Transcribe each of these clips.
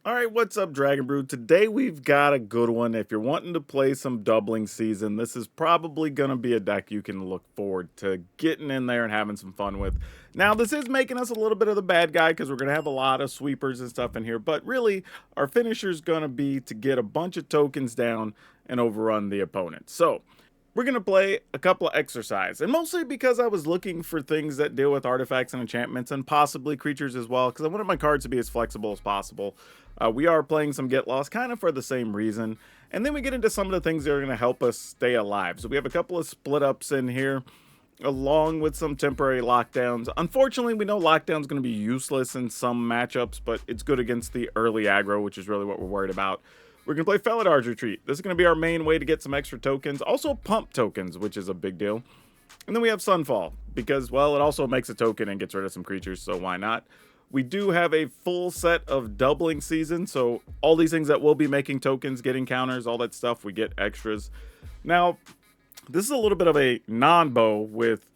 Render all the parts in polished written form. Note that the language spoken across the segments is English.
All right, what's up, Dragon Brood? Today we've got a good one. If you're wanting to play some doubling season, this is probably going to be a deck you can look forward to getting in there and having some fun with. Now, this is making us a little bit of the bad guy because we're going to have a lot of sweepers and stuff in here, but really, our finisher's going to be to get a bunch of tokens down and overrun the opponent. So, we're going to play a couple of exercise, and mostly because I was looking for things that deal with artifacts and enchantments and possibly creatures as well, because I wanted my cards to be as flexible as possible. We are playing some Get Lost kind of for the same reason, and then we get into some of the things that are going to help us stay alive. So we have a couple of split ups in here, along with some temporary lockdowns. Unfortunately, we know lockdown's going to be useless in some matchups, but it's good against the early aggro, which is really what we're worried about. We're going to play Felidar Retreat. This is going to be our main way to get some extra tokens. Also pump tokens, which is a big deal. And then we have Sunfall, because, well, it also makes a token and gets rid of some creatures, so why not? We do have a full set of doubling season, so all these things that will be making tokens, getting counters, all that stuff, we get extras. Now, this is a little bit of a non-bow with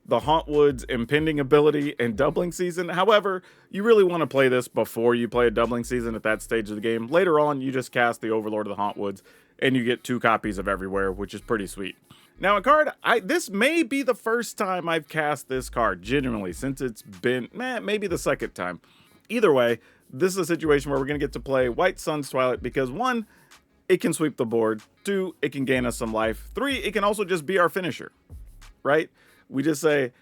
the Hauntwood's impending ability and doubling season. However, you really want to play this before you play a doubling season at that stage of the game. Later on, you just cast the Overlord of the Hauntwoods, and you get 2 copies of Everywhere, which is pretty sweet. Now, a card, this may be the first time I've cast this card, genuinely, since it's been, maybe the second time. Either way, this is a situation where we're going to get to play White Sun's Twilight because, 1, it can sweep the board. 2, it can gain us some life. 3, it can also just be our finisher, right? We just say,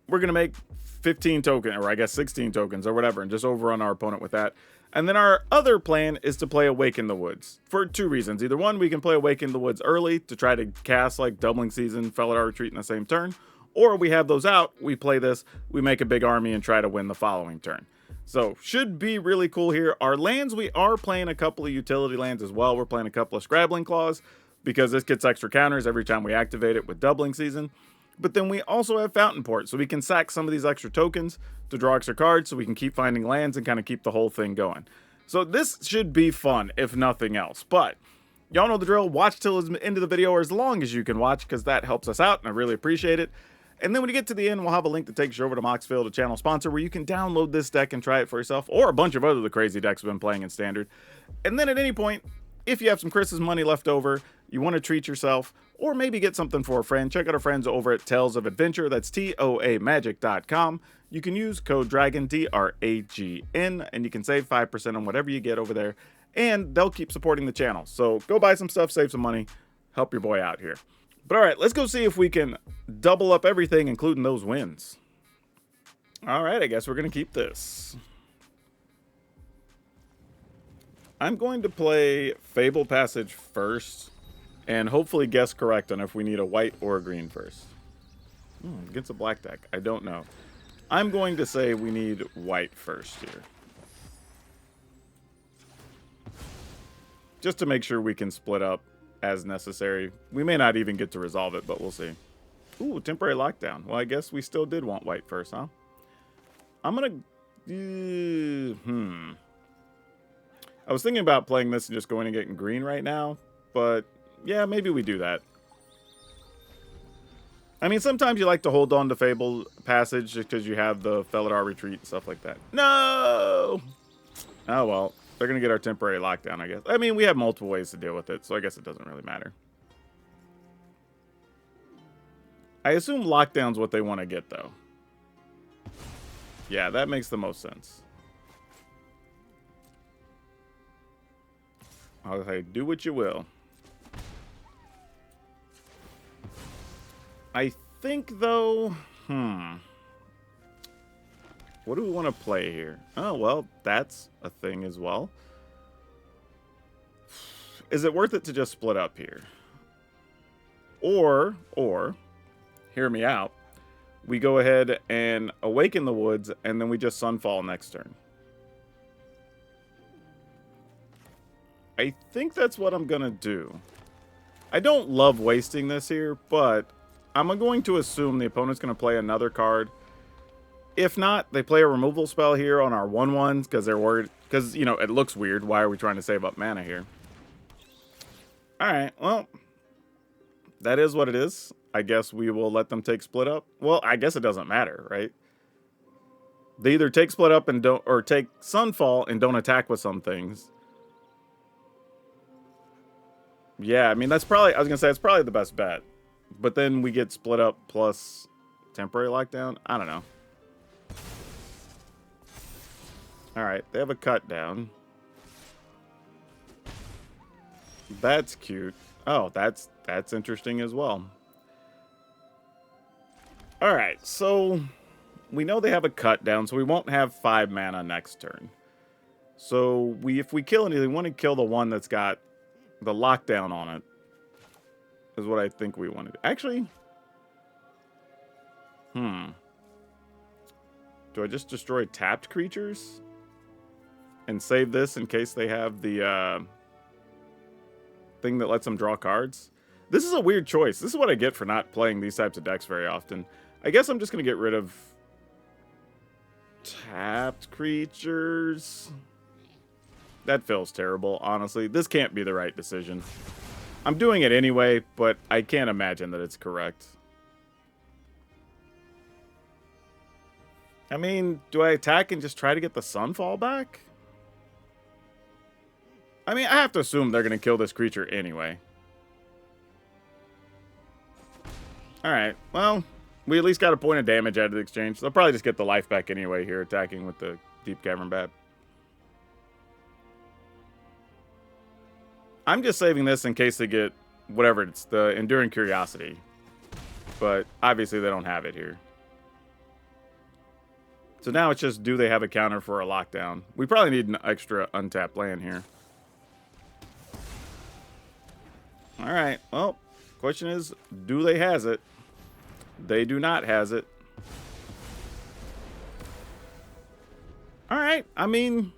we're going to make 15 tokens, or I guess 16 tokens, or whatever, and just overrun our opponent with that. And then our other plan is to play Awaken the Woods, for 2 reasons. Either 1, we can play Awaken the Woods early to try to cast, like, Doubling Season, Felidar Retreat in the same turn, or we have those out, we play this, we make a big army and try to win the following turn. So, should be really cool here. Our lands, we are playing a couple of utility lands as well. We're playing a couple of Scrabbling Claws, because this gets extra counters every time we activate it with Doubling Season. But then we also have Fountain Port, so we can sack some of these extra tokens to draw extra cards so we can keep finding lands and kind of keep the whole thing going. So this should be fun, if nothing else. But y'all know the drill. Watch till the end of the video, or as long as you can watch, because that helps us out, and I really appreciate it. And then when you get to the end, we'll have a link that takes you over to Moxfield, a channel sponsor, where you can download this deck and try it for yourself, or a bunch of other crazy decks we've been playing in Standard. And then at any point, if you have some Chris's money left over, you want to treat yourself, or maybe get something for a friend, check out our friends over at Tales of Adventure. That's TOAMagic.com. You can use code DRAGON, DRAGN, and you can save 5% on whatever you get over there, and they'll keep supporting the channel. So go buy some stuff, save some money, help your boy out here. But all right, let's go see if we can double up everything, including those wins. All right, I guess we're going to keep this. I'm going to play Fable Passage first, and hopefully guess correct on if we need a white or a green first. Against a black deck, I don't know. I'm going to say we need white first here. Just to make sure we can split up as necessary. We may not even get to resolve it, but we'll see. Ooh, temporary lockdown. Well, I guess we still did want white first, huh? I'm going to... I was thinking about playing this and just going and getting green right now, but yeah, maybe we do that. I mean, sometimes you like to hold on to Fable Passage just because you have the Felidar Retreat and stuff like that. No! Oh, well. They're going to get our temporary lockdown, I guess. I mean, we have multiple ways to deal with it, so I guess it doesn't really matter. I assume lockdown's what they want to get, though. Yeah, that makes the most sense. I'll say, do what you will. I think, though, what do we want to play here? Oh, well, that's a thing as well. Is it worth it to just split up here? Or, hear me out, we go ahead and Awaken the Woods, and then we just Sunfall next turn. I think that's what I'm going to do. I don't love wasting this here, but I'm going to assume the opponent's going to play another card. If not, they play a removal spell here on our 1/1s because they're worried. Because, you know, it looks weird. Why are we trying to save up mana here? Alright, well, that is what it is. I guess we will let them take split up. Well, I guess it doesn't matter, right? They either take split up and don't, or take Sunfall and don't attack with some things, Yeah, I mean, that's probably, I was going to say, it's probably the best bet. But then we get split up plus temporary lockdown. I don't know. All right, they have a cut down. That's cute. Oh, that's interesting as well. All right, so we know they have a cut down, so we won't have 5 mana next turn. So if we kill anything, we want to kill the one that's got the lockdown on it. Is what I think we wanted. Actually, do I just destroy tapped creatures and save this in case they have the thing that lets them draw cards? This is a weird choice. This is what I get for not playing these types of decks very often. I guess I'm just going to get rid of tapped creatures. That feels terrible, honestly. This can't be the right decision. I'm doing it anyway, but I can't imagine that it's correct. I mean, do I attack and just try to get the Sunfall back? I mean, I have to assume they're going to kill this creature anyway. Alright, well, we at least got a point of damage out of the exchange. They'll probably just get the life back anyway here, attacking with the Deep Cavern Bat. I'm just saving this in case they get whatever, it's the Enduring Curiosity. But obviously they don't have it here. So now it's just, do they have a counter for a lockdown? We probably need an extra untapped land here. Alright, well, question is, do they has it? They do not has it. Alright, I mean,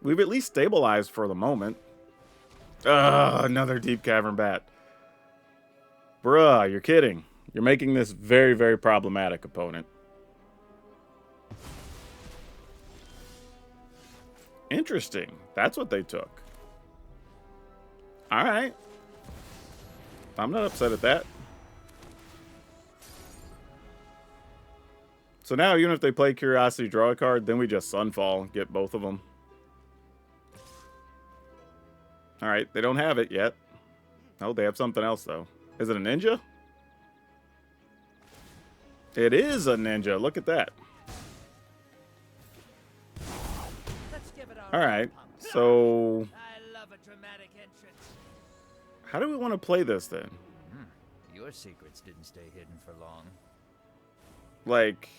we've at least stabilized for the moment. Another Deep Cavern Bat. Bruh, you're kidding. You're making this very, very problematic, opponent. Interesting. That's what they took. Alright. I'm not upset at that. So now, even if they play Curiosity, draw a card, then we just Sunfall, get both of them. Alright, they don't have it yet. Oh, they have something else, though. Is it a ninja? It is a ninja. Look at that. Alright, so... how do we want to play this, then? Your secrets didn't stay hidden for long. Like,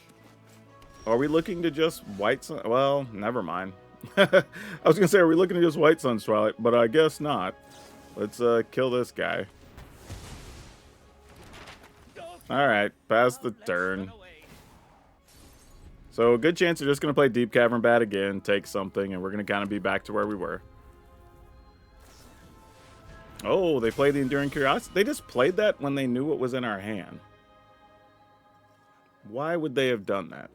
are we looking to just White Sun? Well, never mind. I was going to say, are we looking to just White Sun's Twilight? But I guess not. Let's kill this guy. Alright, pass the turn. So, a good chance they're just going to play Deep Cavern Bat again, take something, and we're going to kind of be back to where we were. Oh, they played the Enduring Curiosity? They just played that when they knew what was in our hand. Why would they have done that?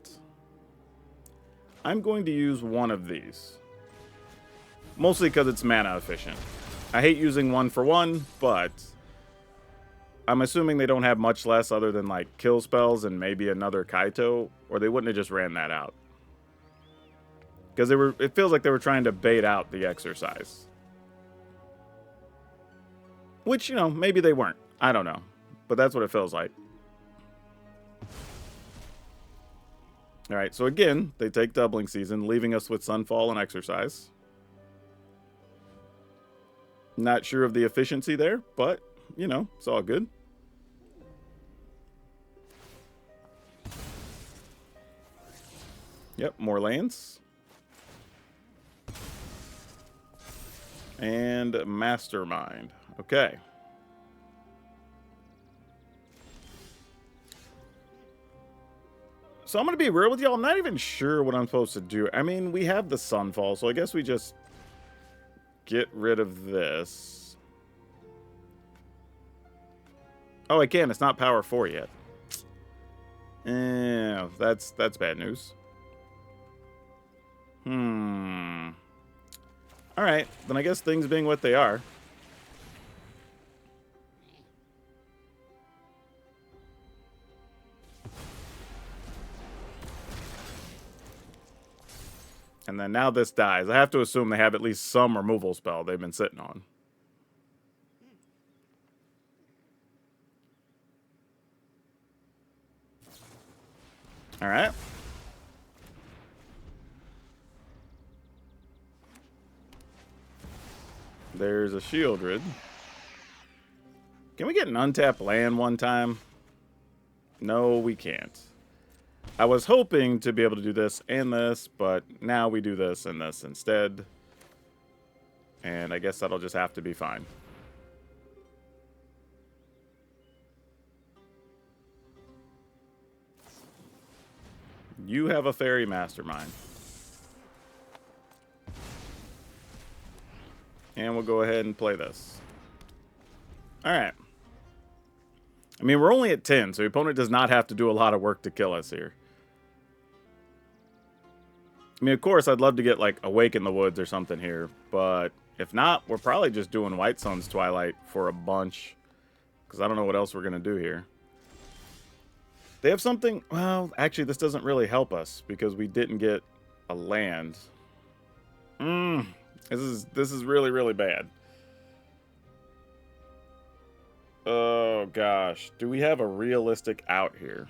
I'm going to use one of these. Mostly because it's mana efficient. I hate using 1-for-1, but I'm assuming they don't have much less other than like kill spells and maybe another Kaito, or they wouldn't have just ran that out. Because it feels like they were trying to bait out the exercise. Which, you know, maybe they weren't. I don't know. But that's what it feels like. Alright, so again, they take Doubling Season, leaving us with Sunfall and Exercise. Not sure of the efficiency there, but, you know, it's all good. Yep, more lands. And Mastermind. Okay. So I'm going to be real with y'all. I'm not even sure what I'm supposed to do. I mean, we have the Sunfall, so I guess we just get rid of this. Oh, I can. It's not power 4 yet. That's bad news. Alright, then I guess things being what they are. And then now this dies. I have to assume they have at least some removal spell they've been sitting on. All right. There's a Shieldred. Can we get an untapped land one time? No, we can't. I was hoping to be able to do this and this, but now we do this and this instead. And I guess that'll just have to be fine. You have a fairy mastermind. And we'll go ahead and play this. Alright. I mean, we're only at 10, so the opponent does not have to do a lot of work to kill us here. I mean, of course, I'd love to get, like, Awake in the Woods or something here. But if not, we're probably just doing White Sun's Twilight for a bunch. Because I don't know what else we're going to do here. They have something... Well, actually, this doesn't really help us. Because we didn't get a land. This is really, really bad. Oh, gosh. Do we have a realistic out here?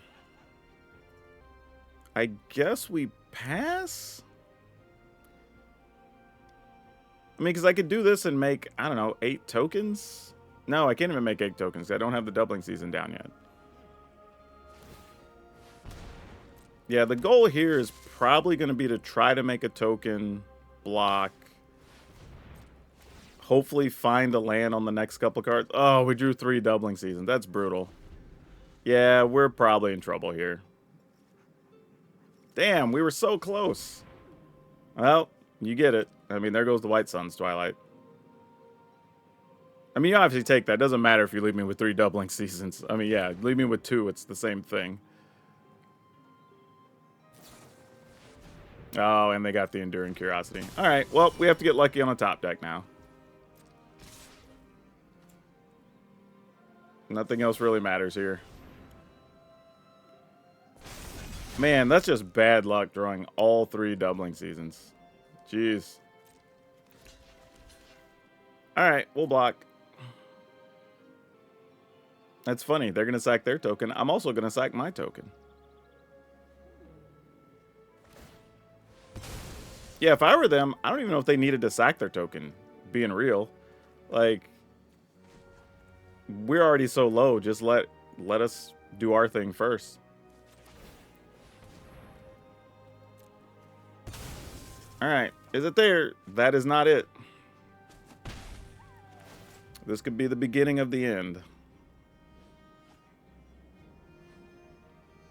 I guess we pass? I mean, because I could do this and make, I don't know, 8 tokens? No, I can't even make 8 tokens. I don't have the doubling season down yet. Yeah, the goal here is probably going to be to try to make a token, block, hopefully find a land on the next couple cards. Oh, we drew 3 doubling seasons. That's brutal. Yeah, we're probably in trouble here. Damn, we were so close. Well, you get it. I mean, there goes the White Sun's Twilight. I mean, you obviously take that. It doesn't matter if you leave me with 3 doubling seasons. I mean, yeah, leave me with 2. It's the same thing. Oh, and they got the Enduring Curiosity. All right, well, we have to get lucky on the top deck now. Nothing else really matters here. Man, that's just bad luck drawing all 3 doubling seasons. Jeez. Alright, we'll block. That's funny. They're going to sack their token. I'm also going to sack my token. Yeah, if I were them, I don't even know if they needed to sack their token. Being real. Like... We're already so low. Just let us do our thing first. Alright. Is it there? That is not it. This could be the beginning of the end.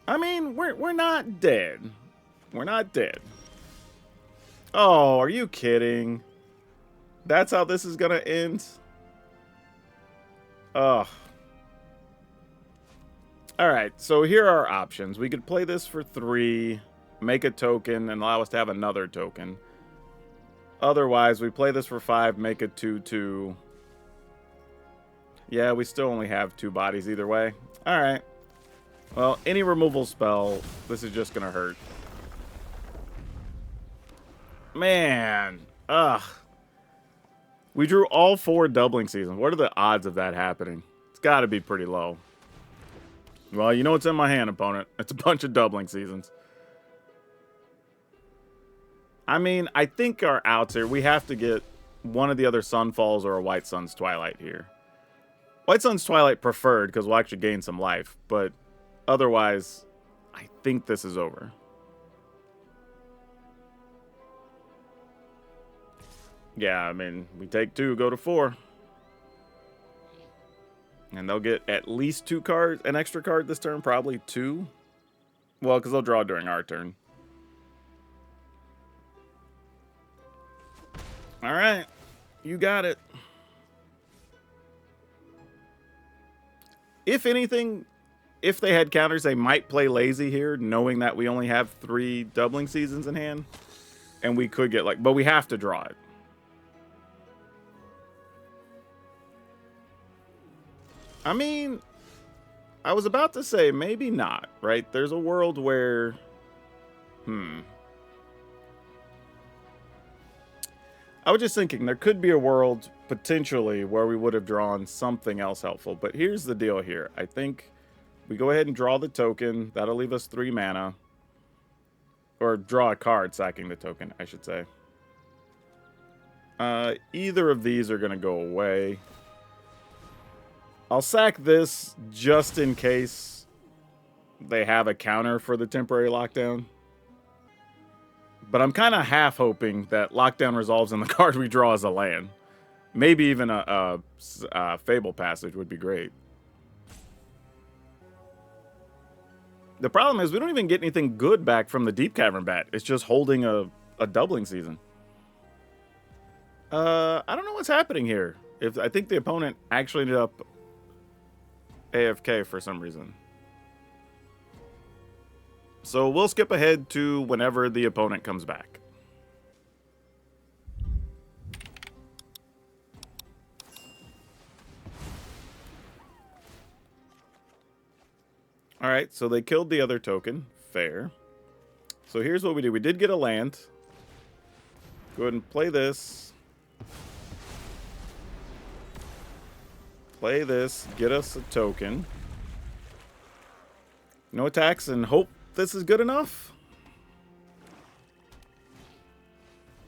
I mean, we're not dead. We're not dead. Oh, are you kidding? That's how this is gonna end? Ugh. Alright, so here are our options. We could play this for 3, make a token, and allow us to have another token. Otherwise, we play this for 5, make a 2/2. Yeah, we still only have 2 bodies either way. Alright. Well, any removal spell, this is just gonna hurt. Man. Ugh. We drew all 4 doubling seasons. What are the odds of that happening? It's got to be pretty low. Well, you know what's in my hand, opponent. It's a bunch of doubling seasons. I mean, I think our outs here, we have to get one of the other Sunfalls or a White Sun's Twilight here. White Sun's Twilight preferred because we'll actually gain some life. But otherwise, I think this is over. Yeah, I mean, we take 2, go to 4. And they'll get at least 2 cards, an extra card this turn, probably 2. Well, because they'll draw during our turn. All right, you got it. If anything, if they had counters, they might play lazy here, knowing that we only have 3 doubling seasons in hand. And we could get, like, but we have to draw it. I mean, I was about to say maybe not, right? There's a world where, I was just thinking there could be a world potentially where we would have drawn something else helpful. But here's the deal here. I think we go ahead and draw the token. That'll leave us 3 mana. Or draw a card, sacking the token, I should say. Either of these are going to go away. I'll sack this just in case they have a counter for the temporary lockdown. But I'm kind of half hoping that lockdown resolves and the card we draw is a land. Maybe even a Fable Passage would be great. The problem is we don't even get anything good back from the Deep Cavern Bat. It's just holding a doubling season. I don't know what's happening here. I think the opponent actually ended up AFK for some reason. So we'll skip ahead to whenever the opponent comes back. All right, so they killed the other token. Fair. So here's what we do. We did get a land. Go ahead and play this. Play this. Get us a token. No attacks, and hope this is good enough.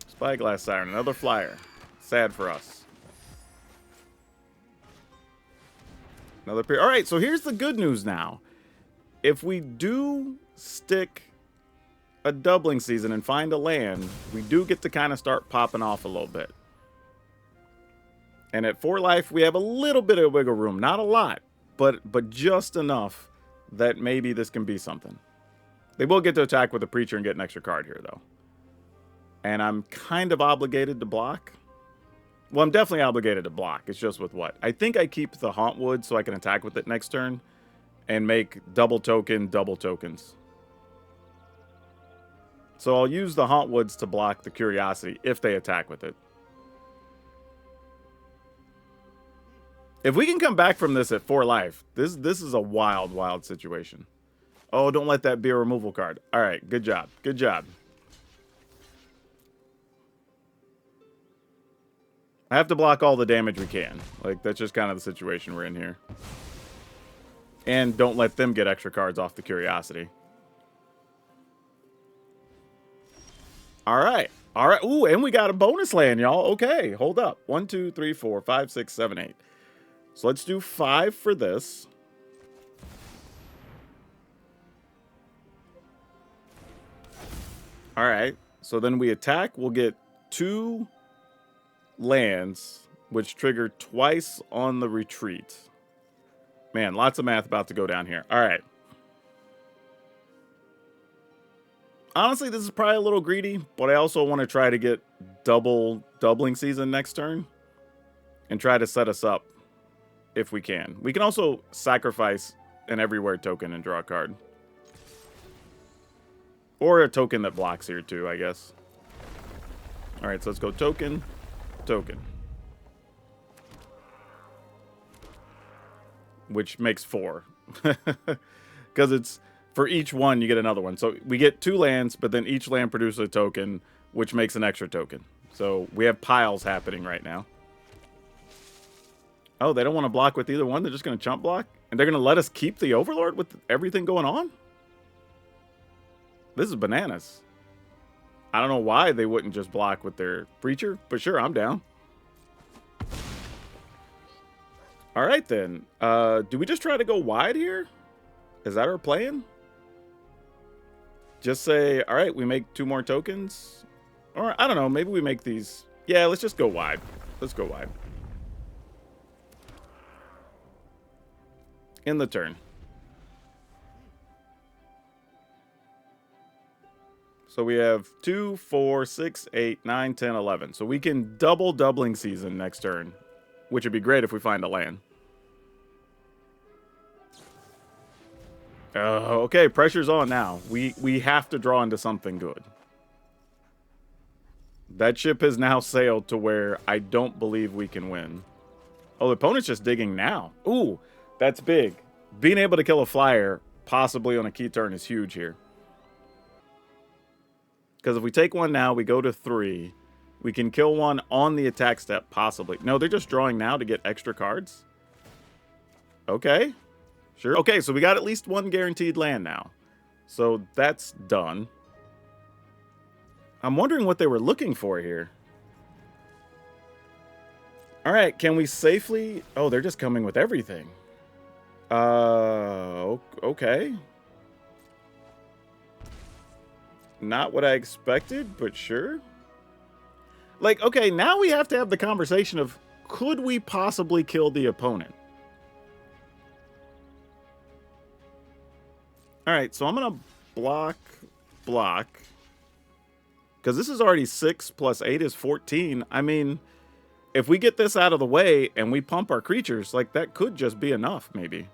Spyglass Siren, another flyer. Sad for us. Another pair. All right, so here's the good news now. If we do stick a doubling season and find a land, we do get to kind of start popping off a little bit. And at 4 life, we have a little bit of wiggle room. Not a lot, but just enough that maybe this can be something. They will get to attack with a Preacher and get an extra card here, though. And I'm kind of obligated to block. Well, I'm definitely obligated to block. It's just with what? I think I keep the Hauntwood so I can attack with it next turn and make double tokens. So I'll use the Hauntwoods to block the Curiosity if they attack with it. If we can come back from this at 4 life, this is a wild, wild situation. Oh, don't let that be a removal card. All right, good job. Good job. I have to block all the damage we can. Like, that's just kind of the situation we're in here. And don't let them get extra cards off the Curiosity. All right. All right. Ooh, and we got a bonus land, y'all. Okay, hold up. 1, 2, 3, 4, 5, 6, 7, 8. So let's do 5 for this. All right. So then we attack. We'll get 2 lands, which trigger twice on the retreat. Man, lots of math about to go down here. All right. Honestly, this is probably a little greedy, but I also want to try to get doubling season next turn and try to set us up if we can. We can also sacrifice an everywhere token and draw a card. Or a token that blocks here too, I guess. All right, so let's go token, token. Which makes 4. Because it's, for each one, you get another one. So we get 2 lands, but then each land produces a token, which makes an extra token. So we have piles happening right now. Oh, they don't want to block with either one? They're just going to chump block? And they're going to let us keep the Overlord with everything going on? This is bananas. I don't know why they wouldn't just block with their Preacher, but sure, I'm down. All right, then. Do we just try to go wide here? Is that our plan? Just say, all right, we make 2 more tokens? Or, I don't know, maybe we make these... Yeah, let's just go wide. Let's go wide. In the turn. So we have 2, 4, 6, 8, 9, 10, 11. So we can doubling season next turn, which would be great if we find a land. Okay, pressure's on now. We have to draw into something good. That ship has now sailed to where I don't believe we can win. Oh, the opponent's just digging now. Ooh, that's big. Being able to kill a flyer, possibly on a key turn, is huge here. Because if we take one now, we go to 3. We can kill one on the attack step, possibly. No, they're just drawing now to get extra cards? Okay. Sure. Okay, so we got at least 1 guaranteed land now. So that's done. I'm wondering what they were looking for here. All right, can we safely... Oh, they're just coming with everything. Okay. Not what I expected, but sure. Like, okay, now we have to have the conversation of, could we possibly kill the opponent? All right, so I'm going to block. Because this is already 6 plus 8 is 14. I mean, if we get this out of the way and we pump our creatures, like, that could just be enough, maybe.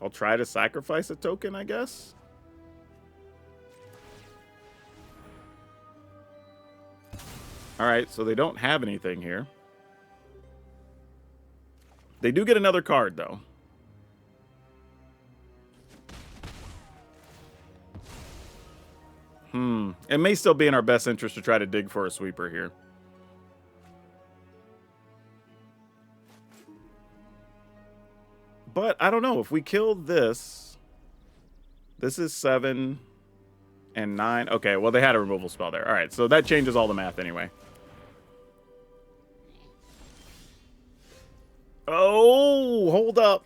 I'll try to sacrifice a token, I guess. All right, so they don't have anything here. They do get another card, though. It may still be in our best interest to try to dig for a sweeper here. But I don't know. If we kill this... This is 7 and 9. Okay, well, they had a removal spell there. All right, so that changes all the math anyway. Oh, hold up.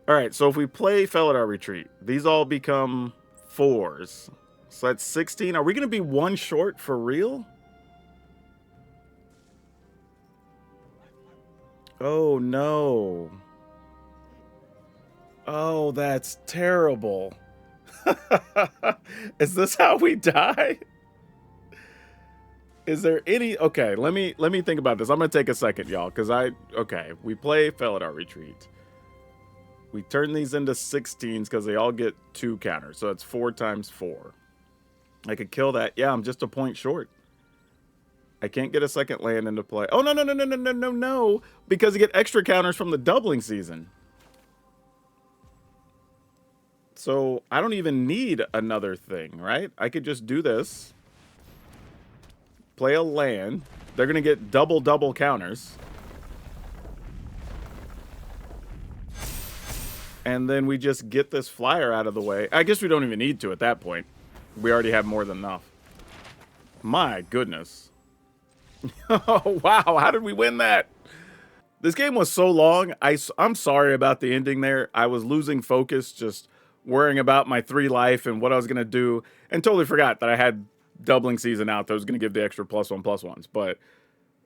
All right, so if we play Felidar Retreat, these all become 4s. So that's 16. Are we going to be 1 short for real? Oh, no. Oh, that's terrible. Is this how we die? Is there any... Okay, let me think about this. I'm going to take a second, y'all, because okay, we play Felidar Retreat. We turn these into 16s because they all get 2 counters. So it's 4 times 4. I could kill that. Yeah, I'm just a point short. I can't get a second land into play. Oh, no. Because you get extra counters from the doubling season. So I don't even need another thing, right? I could just do this. Play a land. They're going to get double counters. And then we just get this flyer out of the way. I guess we don't even need to at that point. We already have more than enough. My goodness. Oh, wow. How did we win that? This game was so long. I'm sorry about the ending there. I was losing focus, just worrying about my 3 life and what I was going to do. And totally forgot that I had doubling season out that was going to give the extra +1/+1s. But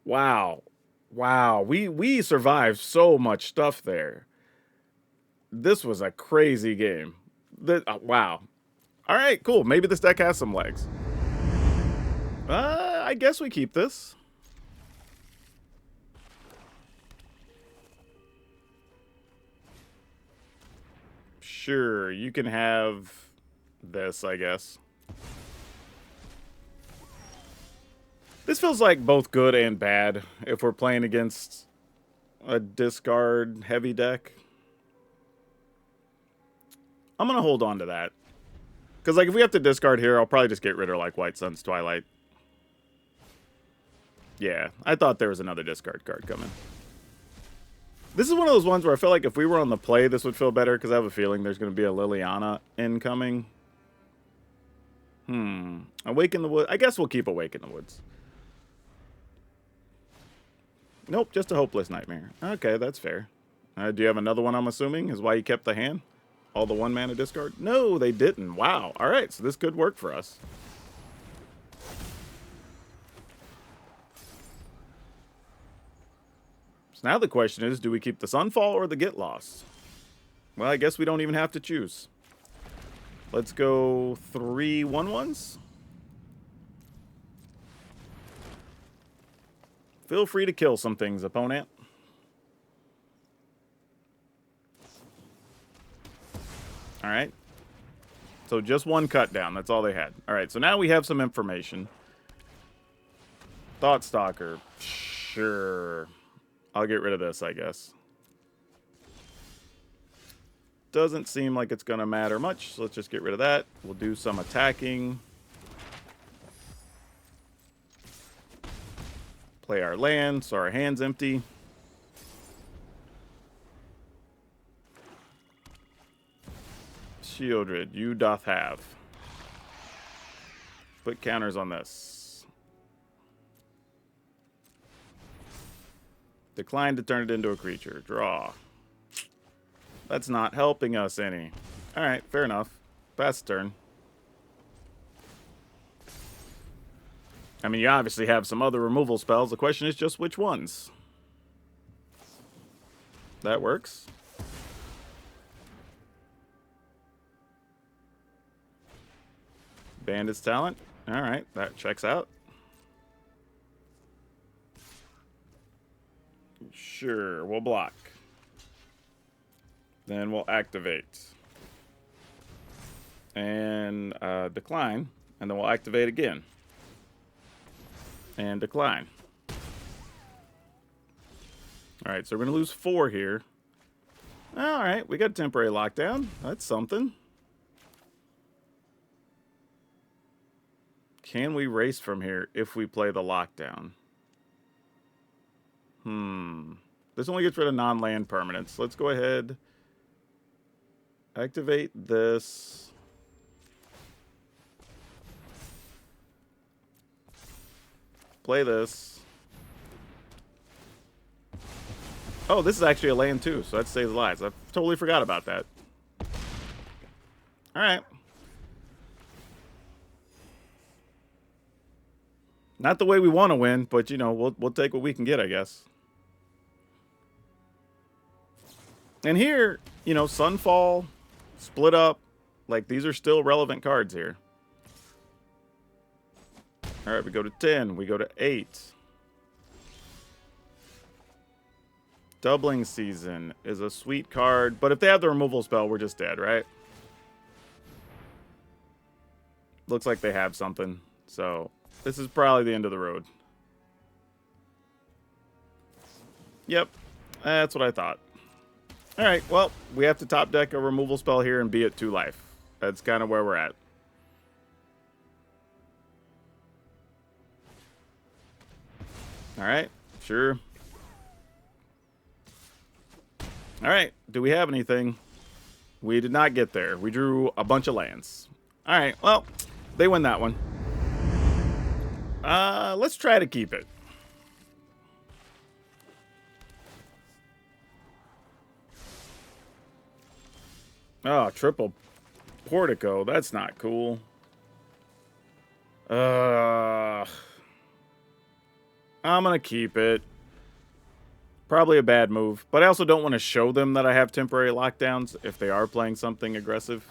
wow. Wow. We survived so much stuff there. This was a crazy game. Wow. All right, cool. Maybe this deck has some legs. I guess we keep this. Sure, you can have this, I guess. This feels like both good and bad if we're playing against a discard heavy deck. I'm going to hold on to that. Because, like, if we have to discard here, I'll probably just get rid of, like, White Sun's Twilight. Yeah, I thought there was another discard card coming. This is one of those ones where I feel like if we were on the play, this would feel better, because I have a feeling there's going to be a Liliana incoming. Awake in the Woods. I guess we'll keep Awake in the Woods. Nope, just a Hopeless Nightmare. Okay, that's fair. Do you have another one, I'm assuming, is why you kept the hand? All the 1 mana discard? No, they didn't. Wow. All right, so this could work for us. So now the question is, do we keep the Sunfall or the Get Lost? Well, I guess we don't even have to choose. Let's go 3 1/1s. Feel free to kill some things, opponent. All right. So just 1 cut down. That's all they had. All right. So now we have some information. Thought Stalker. Sure. I'll get rid of this, I guess. Doesn't seem like it's going to matter much. So let's just get rid of that. We'll do some attacking. Play our land so our hand's empty. Shieldred, you doth have. Put counters on this. Decline to turn it into a creature. Draw. That's not helping us any. Alright, fair enough. Pass turn. I mean, you obviously have some other removal spells. The question is just which ones. That works. Bandit's Talent. Alright, that checks out. Sure, we'll block. Then we'll activate. And decline. And then we'll activate again. And decline. Alright, so we're going to lose 4 here. Alright, we got temporary lockdown. That's something. Can we race from here if we play the lockdown? This only gets rid of non-land permanents. Let's go ahead. Activate this. Play this. Oh, this is actually a land too, so that saves lives. I totally forgot about that. Alright. Not the way we want to win, but, you know, we'll take what we can get, I guess. And here, you know, Sunfall, Split Up, like, these are still relevant cards here. Alright, we go to 10. We go to 8. Doubling Season is a sweet card, but if they have the removal spell, we're just dead, right? Looks like they have something, so this is probably the end of the road. Yep, that's what I thought. Alright, well, we have to top deck a removal spell here and be at 2 life. That's kind of where we're at. Alright, sure. Alright, do we have anything? We did not get there. We drew a bunch of lands. Alright, well, they win that one. Let's try to keep it. Oh, triple Portico. That's not cool. I'm gonna keep it. Probably a bad move, but I also don't want to show them that I have temporary lockdowns if they are playing something aggressive.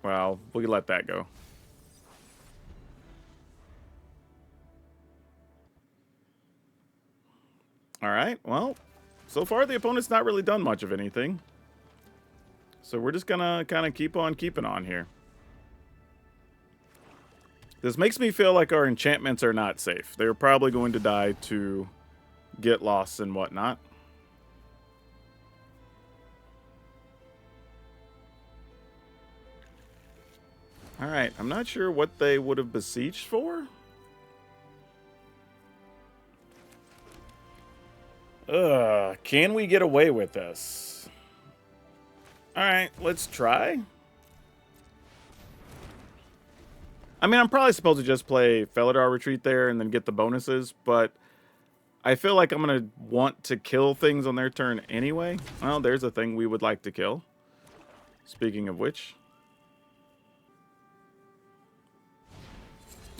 Well, we can let that go. Alright, well, so far the opponent's not really done much of anything. So we're just gonna kind of keep on keeping on here. This makes me feel like our enchantments are not safe. They're probably going to die to get lost and whatnot. Alright, I'm not sure what they would have beseeched for. Can we get away with this? Alright, let's try. I mean, I'm probably supposed to just play Felidar Retreat there and then get the bonuses, but I feel like I'm going to want to kill things on their turn anyway. Well, there's a thing we would like to kill. Speaking of which.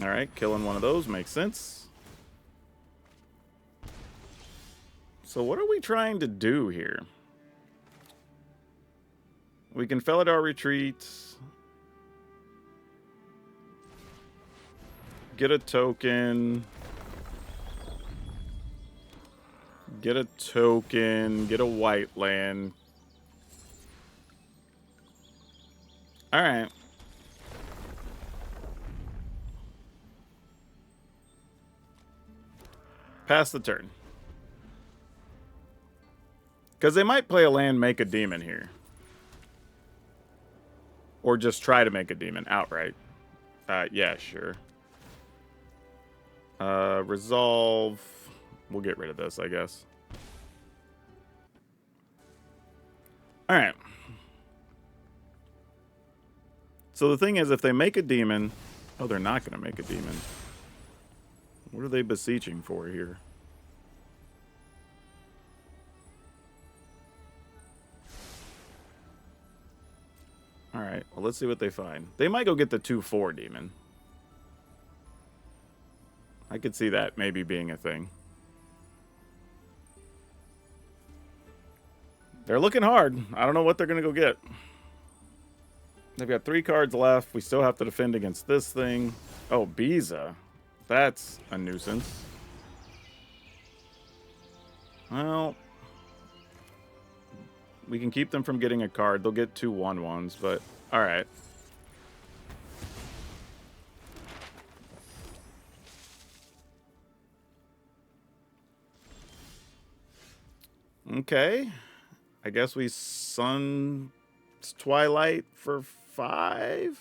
Alright, killing one of those makes sense. So what are we trying to do here? We can Felidar Retreat. Get a token. Get a token. Get a white land. Alright. Pass the turn. Because they might play a land, make a demon here. Or just try to make a demon outright. Yeah, sure. Resolve. We'll get rid of this, I guess. Alright. So the thing is, if they make a demon... Oh, they're not going to make a demon. What are they beseeching for here? Alright, well, let's see what they find. They might go get the 2/4 demon. I could see that maybe being a thing. They're looking hard. I don't know what they're going to go get. They've got 3 cards left. We still have to defend against this thing. Oh, Biza. That's a nuisance. Well, we can keep them from getting a card. They'll get 2 1/1s, but alright. Okay. I guess we Sun's Twilight for 5.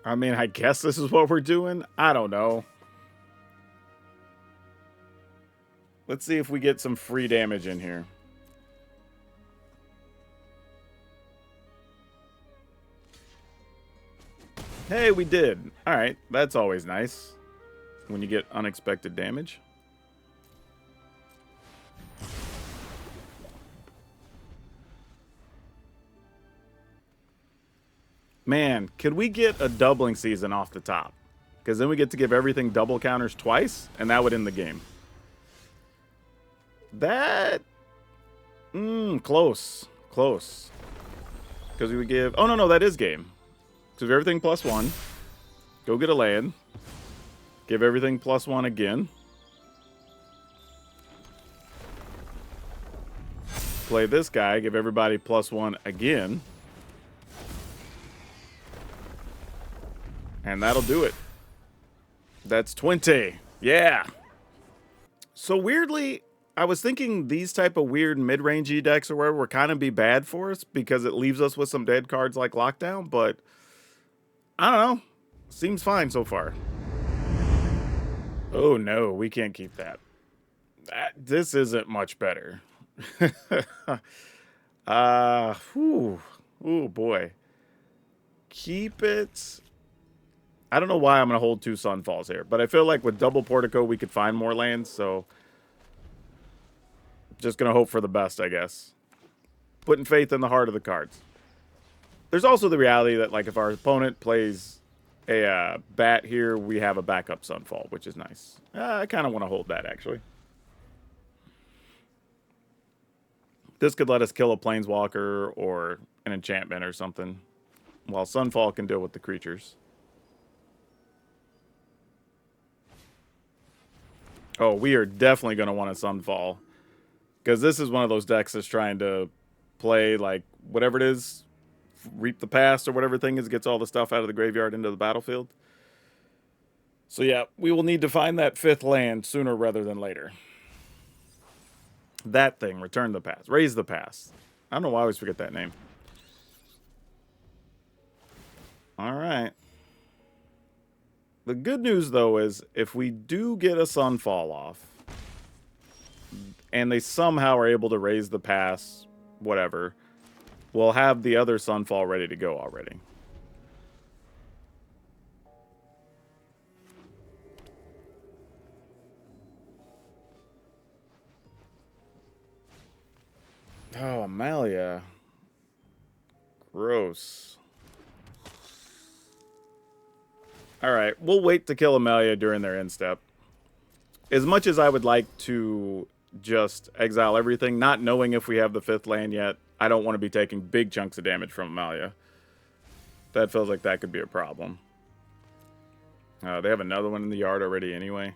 I mean, I guess this is what we're doing. I don't know. Let's see if we get some free damage in here. Hey, we did. All right, that's always nice when you get unexpected damage. Man, could we get a doubling season off the top? Because then we get to give everything double counters twice, and that would end the game. That... close. Close. Because we would give... Oh, no, that is game. So give everything +1. Go get a land. Give everything +1 again. Play this guy. Give everybody +1 again. And that'll do it. That's 20. Yeah. So weirdly, I was thinking these type of weird mid-rangey decks or whatever were kind of be bad for us because it leaves us with some dead cards like Lockdown, but I don't know. Seems fine so far. Oh no, we can't keep that. This isn't much better. Oh boy. Keep it. I don't know why I'm going to hold 2 Sunfalls here, but I feel like with double Portico, we could find more lands, so just going to hope for the best, I guess. Putting faith in the heart of the cards. There's also the reality that, like, if our opponent plays a bat here, we have a backup Sunfall, which is nice. I kind of want to hold that, actually. This could let us kill a Planeswalker or an enchantment or something, while Sunfall can deal with the creatures. Oh, we are definitely going to want a Sunfall. Because this is one of those decks that's trying to play, like, whatever it is, Reap the Past or whatever thing is, gets all the stuff out of the graveyard into the battlefield. So yeah, we will need to find that 5th land sooner rather than later. That thing, Return the Past. Raise the Past. I don't know why I always forget that name. Alright. The good news, though, is if we do get a Sunfall off, and they somehow are able to raise the pass, whatever, we'll have the other Sunfall ready to go already. Oh, Amalia. Gross. Alright, we'll wait to kill Amalia during their end step. As much as I would like to just exile everything, not knowing if we have the 5th land yet, I don't want to be taking big chunks of damage from Amalia. That feels like that could be a problem. They have another one in the yard already anyway.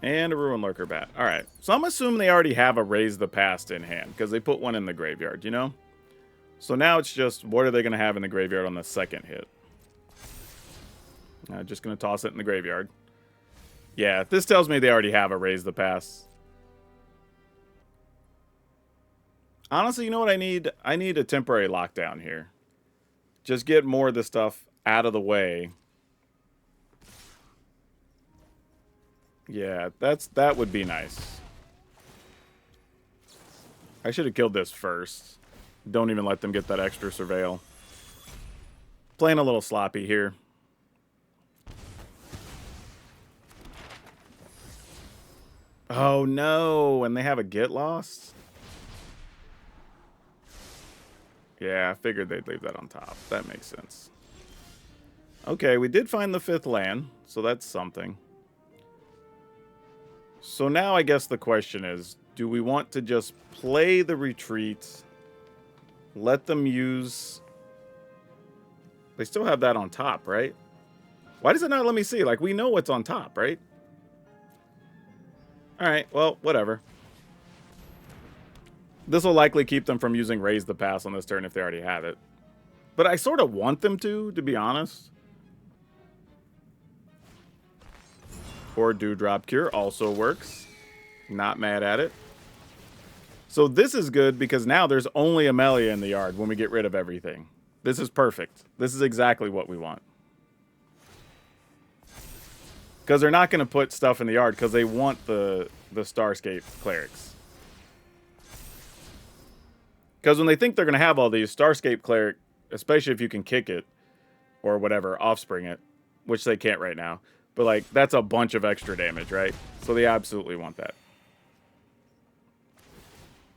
And a Ruin Lurker Bat. Alright, so I'm assuming they already have a Raise the Past in hand, because they put one in the graveyard, you know? So now it's just, what are they going to have in the graveyard on the second hit? Just going to toss it in the graveyard. Yeah, this tells me they already have a Raise the Past. Honestly, you know what I need? I need a temporary lockdown here. Just get more of this stuff out of the way. Yeah, that would be nice. I should have killed this first. Don't even let them get that extra surveil. Playing a little sloppy here. Oh no, and they have a get lost? Yeah, I figured they'd leave that on top. That makes sense. Okay, we did find the 5th land, so that's something. So now I guess the question is, do we want to just play the retreat, let them use... They still have that on top, right? Why does it not let me see? Like, we know what's on top, right? Alright, well, whatever. This will likely keep them from using Raise the Pass on this turn if they already have it. But I sort of want them to be honest. Or Dewdrop Cure also works. Not mad at it. So this is good because now there's only Amelia in the yard when we get rid of everything. This is perfect. This is exactly what we want. Because they're not going to put stuff in the yard because they want the Starscape Clerics. Because when they think they're going to have all these, Starscape Cleric, especially if you can kick it, or whatever, offspring it, which they can't right now. But, like, that's a bunch of extra damage, right? So they absolutely want that.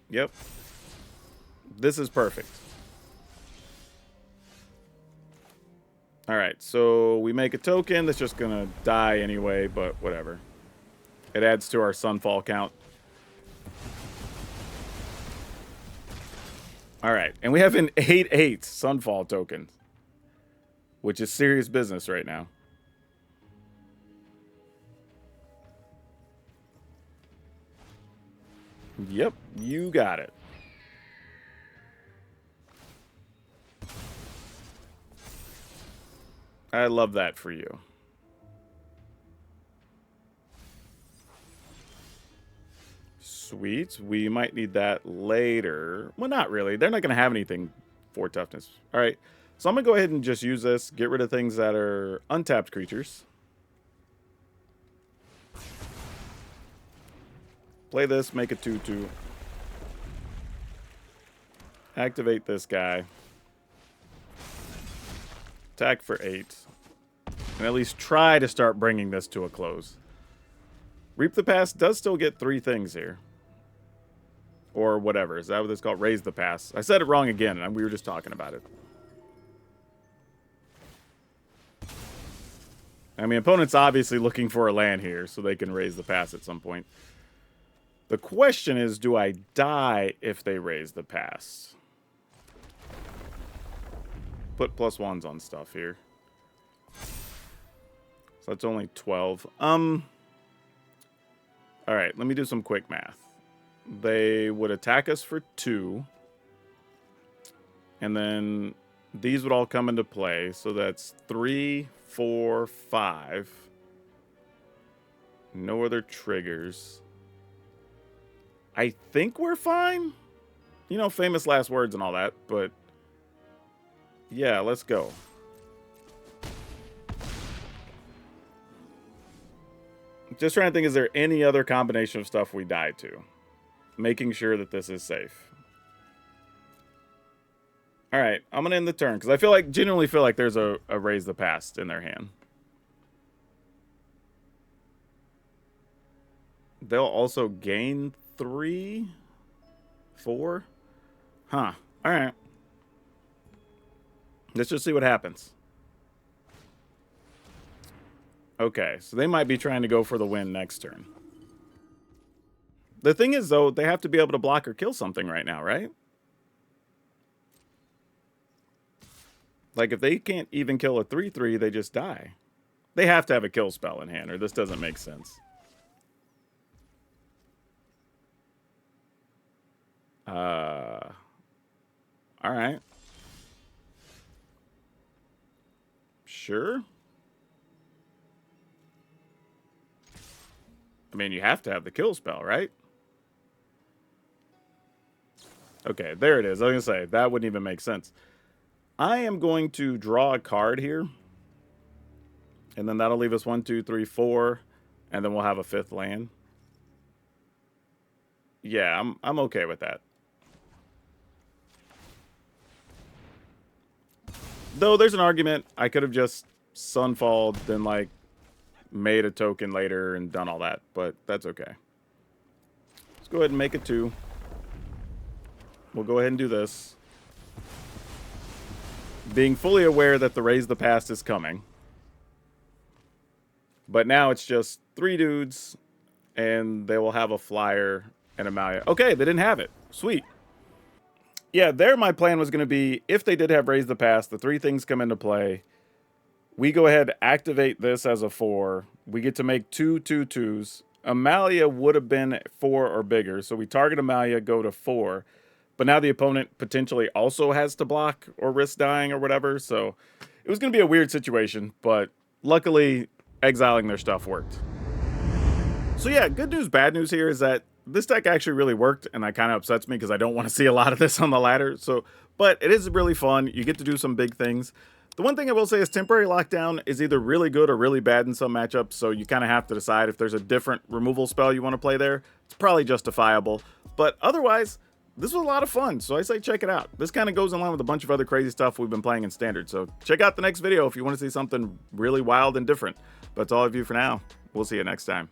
Yep. This is perfect. Alright, so we make a token that's just going to die anyway, but whatever. It adds to our Sunfall count. Alright, and we have an 8/8 Sunfall token, which is serious business right now. Yep, you got it. I love that for you. Sweet. We might need that later. Well, not really. They're not going to have anything for toughness. All right. So I'm going to go ahead and just use this. Get rid of things that are untapped creatures. Play this. Make a 2/2. Activate this guy. Attack for 8. And at least try to start bringing this to a close. Reap the Pass does still get 3 things here. Or whatever. Is that what it's called? Raise the Pass. I said it wrong again, and we were just talking about it. I mean, opponent's obviously looking for a land here, so they can raise the pass at some point. The question is, do I die if they raise the pass? Put +1s on stuff here. So that's only 12. Alright, let me do some quick math. They would attack us for 2. And then these would all come into play. So that's 3, 4, 5. No other triggers. I think we're fine. You know, famous last words and all that, but yeah, let's go. Just trying to think, is there any other combination of stuff we die to? Making sure that this is safe. Alright, I'm going to end the turn, because I genuinely feel like there's a raise the past in their hand. They'll also gain 3? 4? Huh. Alright. Let's just see what happens. Okay, so they might be trying to go for the win next turn. The thing is, though, they have to be able to block or kill something right now, right? Like, if they can't even kill a 3/3, they just die. They have to have a kill spell in hand, or this doesn't make sense. Alright. Sure. I mean, you have to have the kill spell, right? Okay, there it is. I was going to say, that wouldn't even make sense. I am going to draw a card here. And then that'll leave us 1, 2, 3, 4. And then we'll have a 5th land. Yeah, I'm okay with that. Though there's an argument, I could have just Sunfalled, then like made a token later and done all that, but that's okay. Let's go ahead and make it 2. We'll go ahead and do this. Being fully aware that the Raise the Past is coming. But now it's just 3 dudes, and they will have a flyer and a Malia. Okay, they didn't have it. Sweet. Yeah, there my plan was going to be, if they did have Raise the Past, the 3 things come into play. We go ahead, activate this as a 4. We get to make 2 2/2s. Amalia would have been 4 or bigger, so we target Amalia, go to 4. But now the opponent potentially also has to block or risk dying or whatever, so it was going to be a weird situation, but luckily exiling their stuff worked. So yeah, good news, bad news here is that this deck actually really worked, and that kind of upsets me because I don't want to see a lot of this on the ladder. So, but it is really fun. You get to do some big things. The one thing I will say is temporary lockdown is either really good or really bad in some matchups, so you kind of have to decide if there's a different removal spell you want to play there. It's probably justifiable, but otherwise, this was a lot of fun, so I say check it out. This kind of goes in line with a bunch of other crazy stuff we've been playing in Standard, so check out the next video if you want to see something really wild and different. But that's all of you for now. We'll see you next time.